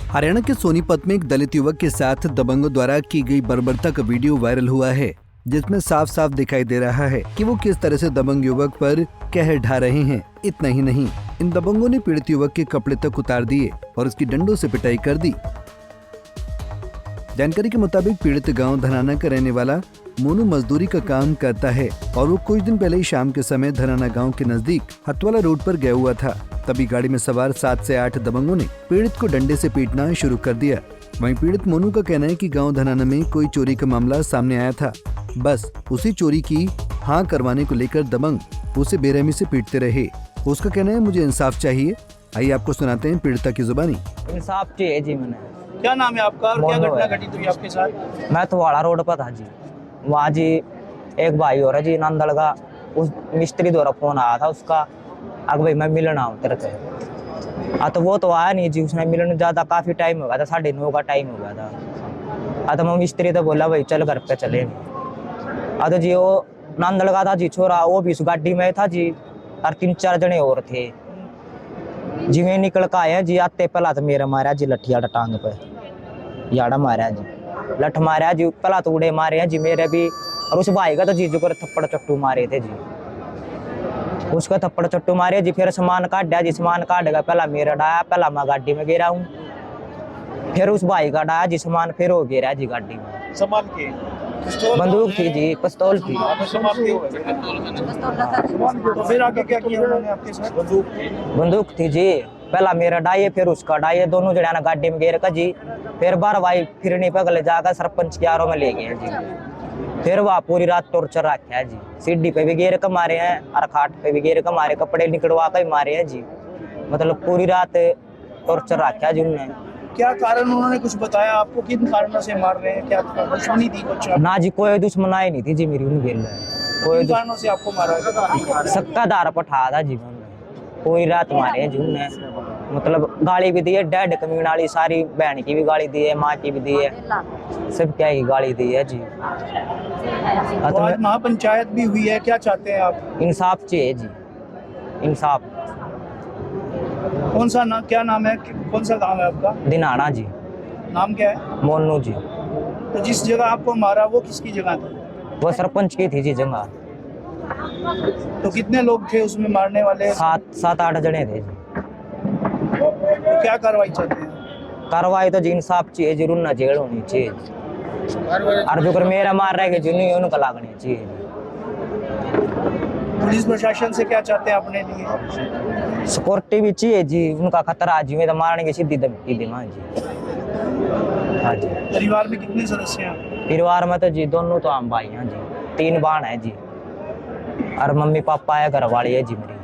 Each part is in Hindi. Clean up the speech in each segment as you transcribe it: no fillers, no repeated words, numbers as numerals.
हरियाणा के सोनीपत में एक दलित युवक के साथ दबंगों द्वारा की गई बर्बरता का वीडियो वायरल हुआ है, जिसमें साफ साफ दिखाई दे रहा है कि वो किस तरह से दबंग युवक पर कहर ढा रहे हैं। इतना ही नहीं, इन दबंगों ने पीड़ित युवक के कपड़े तक उतार दिए और उसकी डंडों से पिटाई कर दी। जानकारी के मुताबिक पीड़ित गांव धनाना का रहने वाला मोनू मजदूरी का काम करता है और वो कुछ दिन पहले ही शाम के समय धनाना गांव के नजदीक हथवाला रोड पर गया हुआ था। तभी गाड़ी में सवार 7 से 8 दबंगों ने पीड़ित को डंडे से पीटना शुरू कर दिया। वहीं पीड़ित मोनू का कहना है कि गांव धनाना में कोई चोरी का मामला सामने आया था, बस उसी चोरी की हाँ करवाने को लेकर दबंग उसे बेरहमी से पीटते रहे। उसका कहना है मुझे इंसाफ चाहिए। आइए आपको सुनाते हैं पीड़िता की जुबानी। इंसाफ चाहिए जी। मैंने क्या नाम है आपका और क्या घटना घटित हुई आपके साथ? मैं हथवाड़ा रोड पर था जी। वहाँ जी एक भाई हो रहा जी नंदल का, उस मिस्त्री द्वारा फोन आया था उसका, अग भाई मैं मिलना हूँ तेरे से। तो वो तो आया नहीं जी, उसने मिलने ज़्यादा काफ़ी टाइम हो गया था, 9:30 का टाइम हो गया था। तो मैं मिस्त्री तो बोला भाई चल घर पे चले। तो जी वो नंदल का था जी छोरा, वो भी उस गाड़ी में था जी, और 3-4 जने और थे जी। मैं निकल कर आया जी, आते पहला तो मेरा मारा जी लठिया टांग पे, याड़ा मारा जी, लठ मारा जी, पहला तो उड़े मारे हैं जी मेरे भी, और उस भाई का तो जीजू को थप्पड़ चट्टू मारे थे जी। उसका थप्पड़ चट्टू मारे जी, फिर सामान काट दिया जी। सामान काट गया, पहला मेरा डाया, पहला मैं गाड़ी में गिरा हूँ, फिर उस भाई का डाया जी सामान, फिर हो गिरा जी गाड़ी में। सामान के बंदूक थी जी, पिस्तौल थी। तो फिर आगे क्या किया उन्होंने आपके साथ? बंदूक थी जी, पहला मेरा डाये फिर उसका डाये, दोनों जने ना गाड़ी में गिर का जी। फिर बार भाई फिरनी पगले जाकर सरपंच के आरों में ले गए जी। फिर वहाँ पूरी रात टॉर्चर रखा है जी, सीढ़ी पे भी गिर के मारे हैं और खाट पे भी गिर के मारे, कपड़े निकलवा कर मारे हैं जी। मतलब पूरी रात टॉर्चर रखा है जी उन्होंने। क्या कारण उन्होंने कुछ बताया आपको, किन कारणों से मार रहे हैं? क्या दुश्मनी थी कुछ? ना जी कोई दुश्मनाई नहीं थी जी मेरी उनके लिए। कोई किन कारणों से आपको मारा? सक्का दार पठा था जी उन्होंने, पूरी रात मारे हैं जी उन्होंने। मतलब गाली भी दी है, डैड कमीन वाली सारी, बहन की भी गाली दी है, माँ की भी दी है, सब क्या ही गाली दी है जी। तो आज महापंचायत भी हुई है, क्या चाहते हैं आप? इंसाफ चाहिए जी, इंसाफ। कौन सा नाम, क्या नाम है, कौन सा गांव है आपका? दिनाना जी। नाम क्या है? मोनू जी। तो जिस जगह आपको मारा वो किसकी जगह थी? वो सरपंच की थी जी जगह। तो कितने लोग थे उसमें मारने वाले? 7-8 जने थे जी। तो क्या कार्रवाई चाहते हैं? कार्रवाई तो जी इंसाफ चाहिए, जरूर ना जेल होनी चाहिए, और जो कर मेरा मार रहा है जुनू उनका लागनी चाहिए। पुलिस प्रशासन से क्या चाहते हैं अपने लिए? सिक्योरिटी भी चाहिए जी, उनका खतरा जी, में तो मारने की सीधी धमकी देना जी। हाँ जी। परिवार में कितने सदस्य हैं? परिवार में तो जी दोनों तो हम भाई हैं जी, 3 बहन है जी, और मम्मी पापा है, घर वाली है जी मेरी।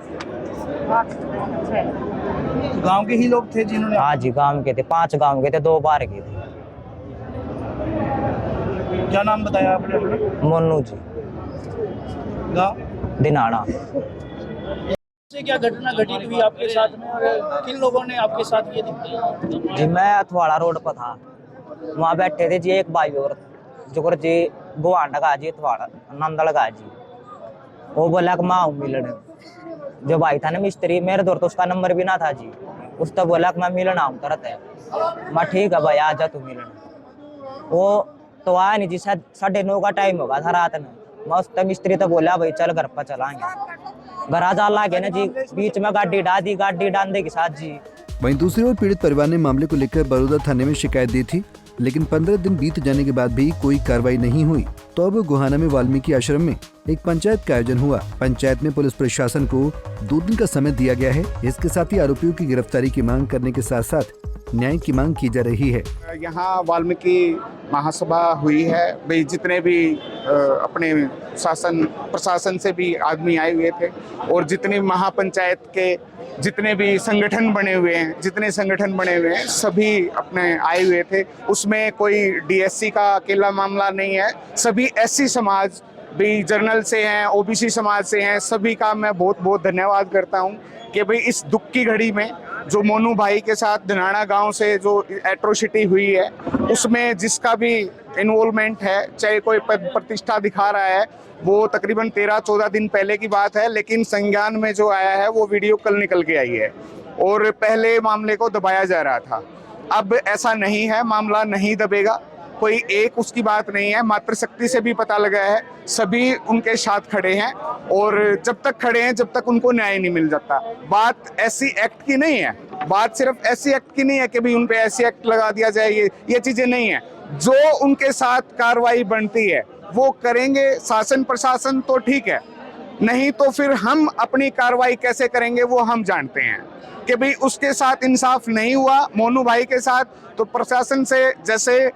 तो गांव के ही लोग थे जिन्होंने? हाँ जी गांव के थे, 5 गांव के थे, 2 बाहर के थे। क्या नाम बताया आपने अपना? मोनू जी। गांव दिनाना। से क्या घटना घटित हुई आपके साथ में और किन लोगों ने आपके साथ ये दिखाया? जी मैं हथवाड़ा रोड पर था, वहाँ बैठे थे जी एक भाई और जो जी गुआंडा का जी, हथवाड़ा नंदल का जी। वो बोला कि माँ मिलने, जो भाई था ना मिस्त्री, मेरे दौर तो उसका नंबर भी ना था जी। उसने बोला कि मैं मिलना हूँ तरत है। मैं ठीक है भाई आ जा तू मिलना। वो तो आया नहीं जी, शायद 9:30 का टाइम होगा था रात में। मैं उसका मिस्त्री तो बोला भाई चल घर पर चलाएंगे। घर आ जा लागे ना जी, बीच में गाड़ी डांदे के साथ जी। वहीं दूसरी ओर पीड़ित परिवार ने मामले को लेकर बड़ौदा थाने में शिकायत दी थी, लेकिन 15 दिन बीत जाने के बाद भी कोई कार्रवाई नहीं हुई। तो अब गोहाना में वाल्मीकि आश्रम में एक पंचायत का आयोजन हुआ। पंचायत में पुलिस प्रशासन को 2 दिन का समय दिया गया है। इसके साथ ही आरोपियों की गिरफ्तारी की मांग करने के साथ साथ न्याय की मांग की जा रही है। यहाँ वाल्मीकि महासभा हुई है भाई, जितने भी अपने शासन प्रशासन से भी आदमी आए हुए थे, और जितने महापंचायत के जितने भी संगठन बने हुए हैं सभी अपने आए हुए थे। उसमें कोई डीएससी का अकेला मामला नहीं है, सभी एससी समाज भी जर्नल से हैं, ओबीसी समाज से हैं, सभी का मैं बहुत बहुत धन्यवाद करता हूँ कि भाई इस दुख की घड़ी में जो मोनू भाई के साथ धनाना गांव से जो एट्रोसिटी हुई है, उसमें जिसका भी इन्वॉल्वमेंट है, चाहे कोई पद प्रतिष्ठा दिखा रहा है, वो तकरीबन 13-14 दिन पहले की बात है, लेकिन संज्ञान में जो आया है वो वीडियो कल निकल के आई है, और पहले मामले को दबाया जा रहा था। अब ऐसा नहीं है, मामला नहीं दबेगा, कोई एक उसकी बात नहीं है, मातृशक्ति से भी पता लगा है, सभी उनके साथ खड़े हैं और जब तक खड़े हैं जब तक उनको न्याय नहीं मिल जाता। बात ऐसी एक्ट की नहीं है, बात सिर्फ ऐसी एक्ट की नहीं है कि भाई उन पे ऐसी एक्ट लगा दिया जाए, ये चीजें नहीं है। जो उनके साथ कार्रवाई बनती है वो करेंगे शासन प्रशासन तो ठीक है, नहीं तो फिर हम अपनी कार्रवाई कैसे करेंगे वो हम जानते हैं कि भाई उसके साथ इंसाफ नहीं हुआ मोनू भाई के साथ, तो प्रशासन से जैसे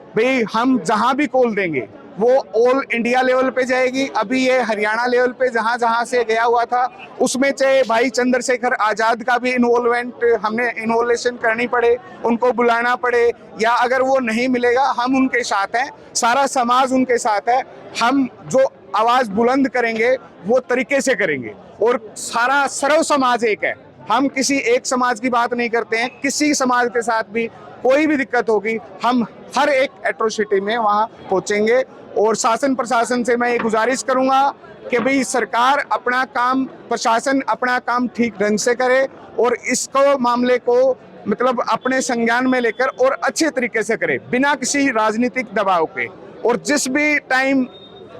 भाई हम जहां भी कॉल देंगे वो ऑल इंडिया लेवल पे जाएगी। अभी ये हरियाणा लेवल पे जहां जहां से गया हुआ था उसमें चाहे भाई चंद्रशेखर आजाद का भी इन्वॉल्वमेंट हमें इन्वॉल्वेशन करनी पड़े, उनको बुलाना पड़े, या अगर वो नहीं मिलेगा हम उनके साथ हैं, सारा समाज उनके साथ है। हम जो आवाज बुलंद करेंगे वो तरीके से करेंगे और सारा सर्व समाज एक है, हम किसी एक समाज की बात नहीं करते हैं। किसी समाज के साथ भी कोई भी दिक्कत होगी हम हर एक एट्रोसिटी में वहां पहुंचेंगे। और शासन प्रशासन से मैं ये गुजारिश करूंगा कि भाई सरकार अपना काम, प्रशासन अपना काम ठीक ढंग से करे और इसको मामले को मतलब अपने संज्ञान में लेकर और अच्छे तरीके से करे बिना किसी राजनीतिक दबाव के। और जिस भी टाइम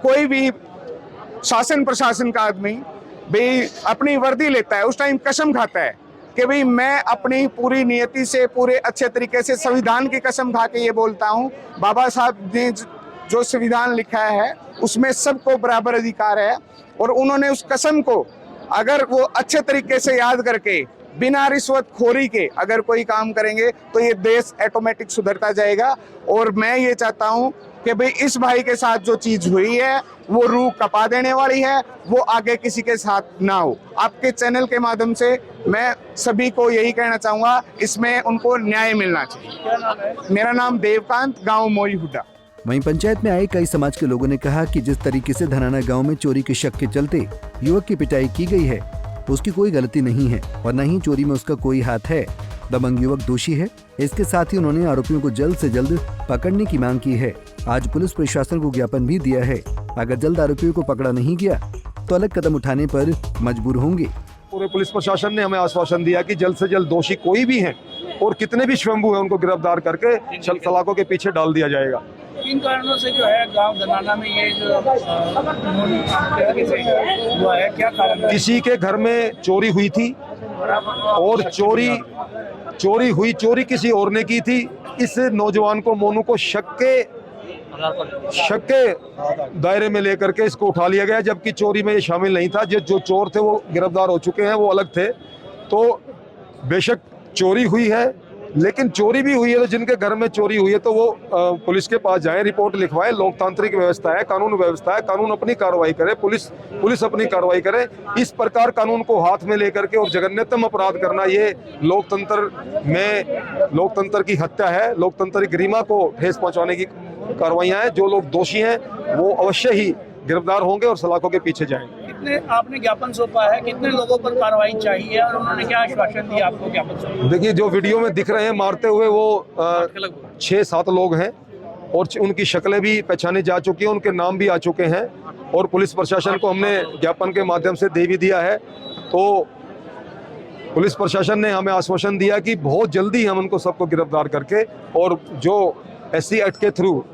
कोई भी शासन प्रशासन का आदमी भाई अपनी वर्दी लेता है उस टाइम कसम खाता है कि भाई मैं अपनी पूरी नियति से पूरे अच्छे तरीके से संविधान की कसम खा के ये बोलता हूँ, बाबा साहब ने जो संविधान लिखा है उसमें सबको बराबर अधिकार है और उन्होंने उस कसम को अगर वो अच्छे तरीके से याद करके बिना रिश्वतखोरी के अगर कोई काम करेंगे तो ये देश ऑटोमेटिक सुधरता जाएगा। और मैं ये चाहता हूँ कि भाई इस भाई के साथ जो चीज हुई है वो रूह कपा देने वाली है, वो आगे किसी के साथ ना हो। आपके चैनल के माध्यम से मैं सभी को यही कहना चाहूंगा, इसमें उनको न्याय मिलना चाहिए। मेरा नाम देवकांत, गाँव मोई हुड्डा। वहीं पंचायत में आए कई समाज के लोगों ने कहा कि जिस तरीके से धनाना गांव में चोरी के शक के चलते युवक की पिटाई की गई है उसकी कोई गलती नहीं है और न ही चोरी में उसका कोई हाथ है। दबंग युवक दोषी है। इसके साथ ही उन्होंने आरोपियों को जल्द से जल्द पकड़ने की मांग की है। आज पुलिस प्रशासन को ज्ञापन भी दिया है। अगर जल्द आरोपियों को पकड़ा नहीं गया तो अलग कदम उठाने पर मजबूर होंगे। पूरे पुलिस प्रशासन ने हमें आश्वासन दिया कि जल्द से जल्द दोषी कोई भी हैं और कितने भी स्वयंभू हैं उनको गिरफ्तार करके सलाखों के पीछे डाल दिया जाएगा। किन कारणों से जो है गांव धनाना में ये जो हुआ है, क्या कारण है? किसी के घर में चोरी हुई थी और चोरी किसी और ने की थी। इस नौजवान को मोनू को शक के दायरे में लेकर के इसको उठा लिया गया, जबकि चोरी में ये शामिल नहीं था। जो चोर थे वो गिरफ्तार हो चुके हैं, वो अलग थे। तो बेशक चोरी हुई है, लेकिन चोरी भी हुई है तो जिनके घर में चोरी हुई है तो वो पुलिस के पास जाएं, रिपोर्ट लिखवाएं। लोकतांत्रिक व्यवस्था है, कानून व्यवस्था है, कानून अपनी कार्रवाई करे, पुलिस अपनी कार्रवाई करे। इस प्रकार कानून को हाथ में लेकर के और जघन्यतम अपराध करना ये लोकतंत्र की हत्या है, लोकतंत्र की गरिमा को ठेस पहुंचाने की कार्रवाइयां हैं। जो लोग दोषी हैं वो अवश्य ही गिरफ्तार होंगे और सलाखों के पीछे जाएंगे। कितने आपने ज्ञापन सौंपा है, कितने लोगों पर कार्रवाई चाहिए और उन्होंने क्या आश्वासन दिया आपको ज्ञापन सौंपा? देखिए, जो वीडियो में दिख रहे हैं मारते हुए वो 6-7 लोग हैं और उनकी शक्लें भी पहचानी जा चुकी हैं, उनके नाम भी आ चुके हैं और पुलिस प्रशासन को हमने ज्ञापन के माध्यम से दे भी दिया है। तो पुलिस प्रशासन ने हमें आश्वासन दिया कि बहुत जल्दी हम उनको सबको गिरफ्तार करके और जो SC एक्ट के थ्रू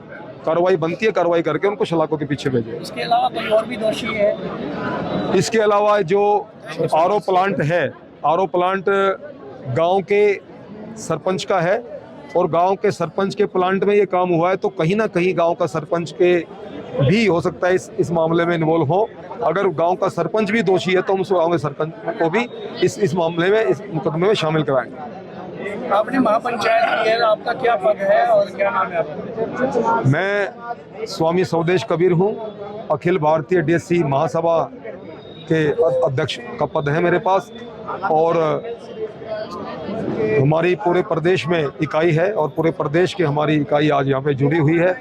कार्रवाई बनती है कार्रवाई करके उनको सलाखों के पीछे भेजें। इसके अलावा कोई और भी दोषी है? इसके अलावा जो RO प्लांट है, RO प्लांट गांव के सरपंच का है और गांव के सरपंच के प्लांट में ये काम हुआ है, तो कहीं ना कहीं गांव का सरपंच के भी हो सकता है इस मामले में इन्वॉल्व हो। अगर गांव का सरपंच भी दोषी है तो हम उस गांव के सरपंच को भी इस मामले में, इस मुकदमे में शामिल कराएंगे। आपने महापंचायत की है, आपका क्या पद है और क्या नाम है आपका? मैं स्वामी स्वदेश कबीर हूँ, अखिल भारतीय DSC महासभा के अध्यक्ष का पद है मेरे पास और हमारी पूरे प्रदेश में इकाई है और पूरे प्रदेश की हमारी इकाई आज यहाँ पे जुड़ी हुई है।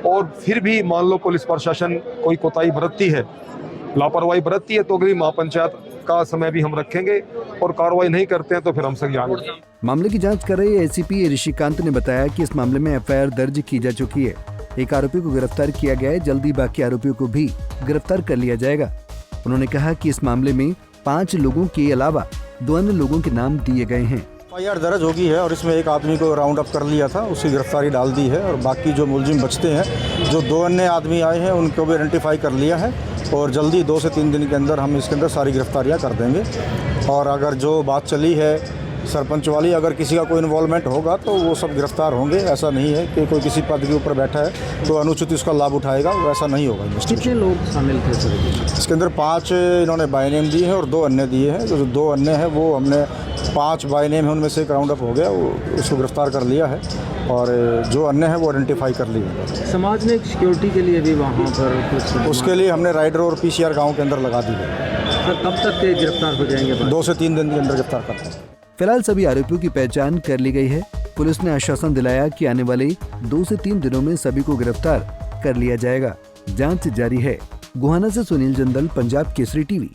और फिर भी मान लो पुलिस प्रशासन कोई कोताही बरतती है, लापरवाही बरतती है, तो अगली महापंचायत का समय भी हम रखेंगे और कार्रवाई नहीं करते हैं तो फिर हम संज्ञान लेंगे। मामले की जांच कर रहे ACP ऋषिकांत ने बताया कि इस मामले में FIR दर्ज की जा चुकी है। एक आरोपी को गिरफ्तार किया गया है, जल्दी बाकी आरोपियों को भी गिरफ्तार कर लिया जाएगा। उन्होंने कहा कि इस मामले में 5 लोगों के अलावा 2 अन्य लोगों के नाम दिए गए हैं। FIR दर्ज होगी है और इसमें एक आदमी को राउंड अप कर लिया था, उसकी गिरफ्तारी डाल दी है और बाकी जो मुलजिम बचते हैं, जो 2 अन्य आदमी आए हैं उनको भी आइडेंटिफाई कर लिया है और जल्दी 2 से 3 दिन के अंदर हम इसके अंदर सारी गिरफ्तारियां कर देंगे। और अगर जो बात चली है सरपंच वाली, अगर किसी का कोई इन्वॉल्वमेंट होगा तो वो सब गिरफ्तार होंगे। ऐसा नहीं है कि कोई किसी पद के ऊपर बैठा है तो अनुचित उसका लाभ उठाएगा, वैसा नहीं होगा। कितने लोग शामिल थे सर? इसके अंदर 5 इन्होंने बाय नेम दिए हैं और 2 अन्य दिए हैं। जो 2 अन्य हैं वो हमने 5 बाय नेम है उनमें से एक राउंड अप हो गया, वो उसको गिरफ्तार कर लिया है और जो अन्य है वो आइडेंटिफाई कर लिए। समाज में सिक्योरिटी के लिए भी वहाँ पर कुछ उसके लिए हमने राइडर और PCR गाँव के अंदर लगा दी है। सर कब तक के गिरफ्तार हो जाएंगे? 2 से 3 दिन के अंदर गिरफ्तार करते हैं। फिलहाल सभी आरोपियों की पहचान कर ली गई है। पुलिस ने आश्वासन दिलाया कि आने वाले 2 से 3 दिनों में सभी को गिरफ्तार कर लिया जाएगा। जांच जारी है। गोहाना से सुनील जंदल, पंजाब केसरी टीवी।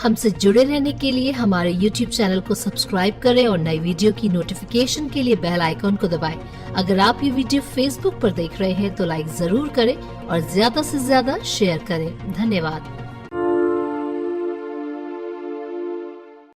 हमसे जुड़े रहने के लिए हमारे YouTube चैनल को सब्सक्राइब करें और नई वीडियो की नोटिफिकेशन के लिए बेल आइकॉन को दबाएं। अगर आप ये वीडियो Facebook पर देख रहे हैं तो लाइक जरूर करें और ज्यादा से ज्यादा शेयर करें। धन्यवाद।